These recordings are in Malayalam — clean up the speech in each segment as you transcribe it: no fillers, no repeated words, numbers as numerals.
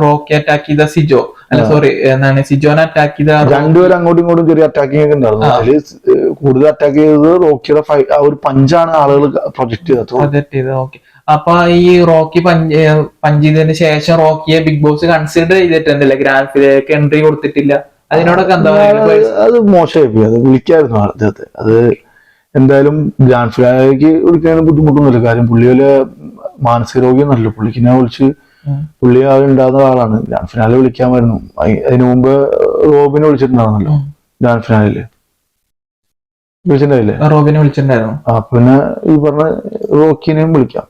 റോക്കി അറ്റാക്ക് ചെയ്ത സിജോ, അല്ല സോറി എന്താണ് സിജോനെ അറ്റാക്ക് ചെയ്ത രണ്ടുപേരും അങ്ങോട്ടും ഇങ്ങോട്ടും ചെറിയ അറ്റാക്കിംഗ് ഒക്കെ ഉണ്ടായിരുന്നു. അതില് കൂടുതൽ അറ്റാക്ക് ചെയ്തത് റോക്കിയുടെ ആ ഒരു പഞ്ചാണ് ആളുകൾ പ്രൊജക്ട് ചെയ്തത്. ഓക്കെ. അപ്പൊ ഈ റോക്കി പഞ്ച് ചെയ്തതിന് ശേഷം റോക്കിയെ ബിഗ് ബോസ് കൺസിഡർ ചെയ്തിട്ടുണ്ടല്ലേ, ഗ്രാൻഡ് ഫിനാലേക്ക് എൻട്രി കൊടുത്തിട്ടില്ല. അതിനോടൊക്കെ എന്താ? അത് മോശമായി, അത് വിളിക്കായിരുന്നു അദ്ദേഹത്തെ. അത് എന്തായാലും ഗ്രാൻഡ് ഫിനാലേക്ക് വിളിക്കാൻ ബുദ്ധിമുട്ടൊന്നുമില്ല. കാര്യം പുള്ളിയിലെ മാനസിക രോഗിയൊന്നുമല്ല. പുള്ളിക്ക് ഞാൻ വിളിച്ച് പുള്ളി ആകെ ഉണ്ടാകുന്ന ആളാണ്. ഗ്രാൻഡ് ഫിനാലെ വിളിക്കാമായിരുന്നു. അതിനു മുമ്പ് റോബിനെ വിളിച്ചിട്ടുണ്ടായിരുന്നല്ലോ ഗ്രാൻഡ് ഫിനാലില്. വിളിച്ചിട്ടുണ്ടായില്ലേ? റോബിനെ വിളിച്ചിട്ടുണ്ടായിരുന്നു. പിന്നെ ഈ പറഞ്ഞ റോക്കിനെയും വിളിക്കാം.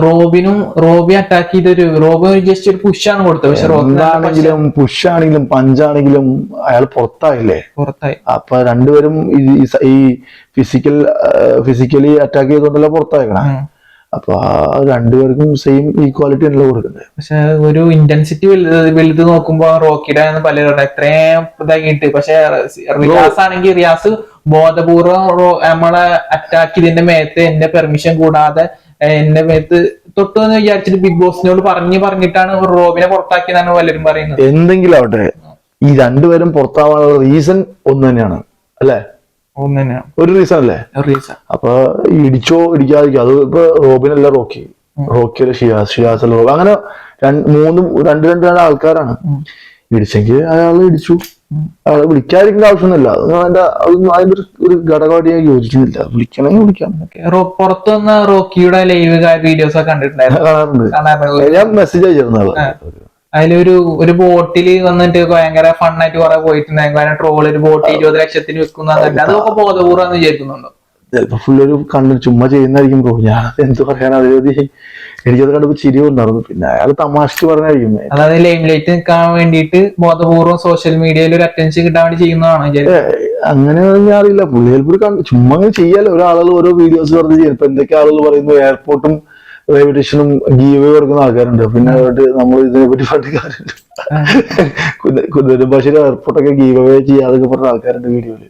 റോബി അറ്റാക്ക് ചെയ്തൊരു റോബി ജസ്റ്റ് ഒരു പുഷാണ് കൊടുത്തത്. പക്ഷെ എന്താണെങ്കിലും പുഷാണെങ്കിലും പഞ്ചാണെങ്കിലും അയാൾ പുറത്തായി. അപ്പൊ രണ്ടുപേരും ഈ ഫിസിക്കലി അറ്റാക്ക് ചെയ്തോണ്ടല്ലോ പുറത്തായിക്കണേ. അപ്പൊ രണ്ടുപേർക്കും സെയിം ഈക്വാലിറ്റി ആണല്ലോ കൊടുക്കുന്നത്. പക്ഷെ ഒരു ഇന്റൻസിറ്റി വലുത് നോക്കുമ്പോ റോക്കിയുടെ പലരും എത്രയും ഇതാക്കിയിട്ട്, പക്ഷെ റിയാസ് ആണെങ്കിൽ റിയാസ് ബോധപൂർവം നമ്മളെ അറ്റാക്ക് ചെയ്തതിന്റെ മേത്ത് എന്റെ പെർമിഷൻ കൂടാതെ എന്റെ മേത്ത് തൊട്ടു എന്ന് വിചാരിച്ചിട്ട് ബിഗ് ബോസിനോട് പറഞ്ഞിട്ടാണ് റോബിനെ പുറത്താക്കിയതാണ് പലരും പറയുന്നത്. എന്തെങ്കിലും ആവട്ടെ, ഈ രണ്ടുപേരും പുറത്താവാനുള്ള റീസൺ ഒന്ന് തന്നെയാണ് അല്ലെ? ഒരു റീസൺ അല്ലേ? അപ്പൊ ഇടിച്ചോ ഇടിക്കാതിരിക്കോ, അത് ഇപ്പൊ റോബിനല്ല റോക്കിയല്ല ഷിയാസ് അല്ല റോബ്, അങ്ങനെ രണ്ട് ആൾക്കാരാണ്. ഇടിച്ചെങ്കിൽ അയാൾ ഇടിച്ചു, അയാളെ വിളിക്കാതിരിക്കേണ്ട ആവശ്യമൊന്നുമില്ല. അതിന്റെ ഒരു ഘടകമായിട്ട് ഞാൻ യോജിക്കുന്നില്ല. വിളിക്കണമെങ്കിൽ വിളിക്കാം. പുറത്തുനിന്ന് റോക്കിയുടെ ലൈവ് വീഡിയോസ് ഒക്കെ കാണാറുണ്ട്. ഞാൻ മെസ്സേജ് അയച്ചിരുന്ന അതിലൊരു ബോട്ടില് വന്നിട്ട് ഭയങ്കര ഫണ്ണായിട്ട് കുറെ പോയിട്ടുണ്ടായിരുന്നു. ട്രോൾ ഒരു ബോട്ട് 20 ലക്ഷത്തിന് വെക്കുന്ന, അതൊക്കെ ബോധപൂർവ്വം വിചാരിക്കുന്നുണ്ടോ? ചിലപ്പോ ഫുള്ളൊരു കണ്ണ് ചുമ്മാ ചെയ്യുന്നതായിരിക്കും ബ്രോ. ഞാനത് എന്ത് പറയാൻ, എനിക്കത് കണ്ടപ്പോ ചിരി ഉണ്ടായിരുന്നു. പിന്നെ അയാൾ തമാശക്ക് പറഞ്ഞായിരിക്കും. അതായത് ലൈം ലൈറ്റ് നിൽക്കാൻ വേണ്ടിയിട്ട് ബോധപൂർവ്വം സോഷ്യൽ മീഡിയയിൽ ഒരു അറ്റൻഷൻ കിട്ടാൻ വേണ്ടി ചെയ്യുന്നതാണ്. അങ്ങനെ ഞാൻ അറിയില്ല. പുള്ളി ചിലപ്പോൾ ചുമ്മാ അങ്ങനെ ചെയ്യാലോ. ഓരോ ഓരോ വീഡിയോസ് വെറുതെ ചെയ്യും. ഇപ്പൊ എന്തൊക്കെ ആളുകൾ പറയുന്നു, എയർപോർട്ടും റെയിൽവേ സ്റ്റേഷനും ഗീവ് കൊടുക്കുന്ന ആൾക്കാരുണ്ട്. പിന്നെ നമ്മൾ ഇതിനെപ്പറ്റി പഠിക്കാറുണ്ട്. കുതിരൻ ഭാഷയിൽ എയർപോർട്ടൊക്കെ ഗീവ് ചെയ്യാതൊക്കെ പറഞ്ഞ ആൾക്കാരുണ്ട് വീഡിയോയില്.